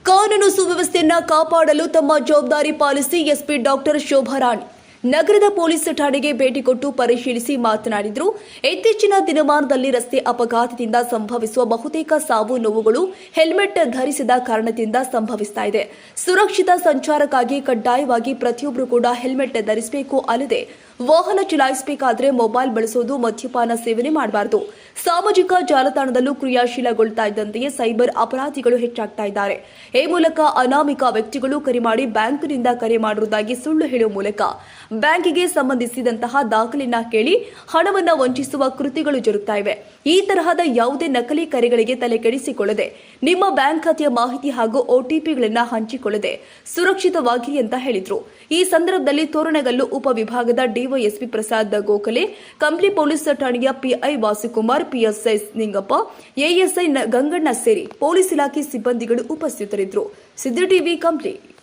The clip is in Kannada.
ಕಾನೂನು ಸುವ್ಯವಸ್ಥೆಯನ್ನ ಕಾಪಾಡಲು ತಮ್ಮ ಜವಾಬ್ದಾರಿ ಪಾಲಿಸಿ ಎಸ್ಪಿ ಡಾಕ್ಟರ್ ಶೋಭಾರಾಣಿ ನಗರದ ಪೊಲೀಸ್ ಠಾಣೆಗೆ ಭೇಟಿ ಕೊಟ್ಟು ಪರಿಶೀಲಿಸಿ ಮಾತನಾಡಿದರು. ಇತ್ತೀಚಿನ ದಿನಮಾನದಲ್ಲಿ ರಸ್ತೆ ಅಪಘಾತದಿಂದ ಸಂಭವಿಸುವ ಬಹುತೇಕ ಸಾವು ನೋವುಗಳು ಹೆಲ್ಮೆಟ್ ಧರಿಸದ ಕಾರಣದಿಂದ ಸಂಭವಿಸ್ತಾ ಇದೆ. ಸುರಕ್ಷಿತ ಸಂಚಾರಕ್ಕಾಗಿ ಕಡ್ಡಾಯವಾಗಿ ಪ್ರತಿಯೊಬ್ಬರು ಕೂಡ ಹೆಲ್ಮೆಟ್ ಧರಿಸಬೇಕು. ಅಲ್ಲದೆ ವಾಹನ ಚಲಾಯಿಸಬೇಕಾದ್ರೆ ಮೊಬೈಲ್ ಬಳಸೋದು, ಮದ್ಯಪಾನ ಸೇವನೆ ಮಾಡಬಾರದು. ಸಾಮಾಜಿಕ ಜಾಲತಾಣದಲ್ಲೂ ಕ್ರಿಯಾಶೀಲಗೊಳ್ತಾ ಇದ್ದಂತೆಯೇ ಸೈಬರ್ ಅಪರಾಧಿಗಳು ಹೆಚ್ಚಾಗ್ತಾ ಇದ್ದಾರೆ. ಈ ಮೂಲಕ ಅನಾಮಿಕ ವ್ಯಕ್ತಿಗಳು ಕರೆ ಮಾಡಿ ಬ್ಯಾಂಕ್ನಿಂದ ಕರೆ ಮಾಡುವುದಾಗಿ ಸುಳ್ಳು ಹೇಳುವ ಮೂಲಕ ಬ್ಯಾಂಕಿಗೆ ಸಂಬಂಧಿಸಿದಂತಹ ದಾಖಲೆಯನ್ನ ಕೇಳಿ ಹಣವನ್ನ ವಂಚಿಸುವ ಕೃತ್ಯಗಳು ಜರುಗ್ತಾ ಇವೆ. ಈ ತರಹದ ಯಾವುದೇ ನಕಲಿ ಕರೆಗಳಿಗೆ ತಲೆ ಕೆಡಿಸಿಕೊಳ್ಳದೆ ನಿಮ್ಮ ಬ್ಯಾಂಕ್ ಖಾತೆಯ ಮಾಹಿತಿ ಹಾಗೂ OTPಗಳನ್ನ ಹಂಚಿಕೊಳ್ಳದೆ ಸುರಕ್ಷಿತವಾಗಿರಿ ಅಂತ ಹೇಳಿದ್ರು. ಈ ಸಂದರ್ಭದಲ್ಲಿ ತೋರಣಗಲ್ಲು ಉಪವಿಭಾಗದ ಡಿವೈಎಸ್ಪಿ ಪ್ರಸಾದ್ ಗೋಖಲೆ, ಕಂಪ್ಲಿ ಪೊಲೀಸ್ ಠಾಣೆಯ PI ವಾಸುಕುಮಾರ್, PSI Ningappa, ASI Ganganna ಸೇರಿ ಪೊಲೀಸ್ ಇಲಾಖೆ ಸಿಬ್ಬಂದಿಗಳು ಉಪಸ್ಥಿತರಿದ್ದರು. ಸಿದ್ಧ ಟಿವಿ ಕಂಪ್ಲಿ.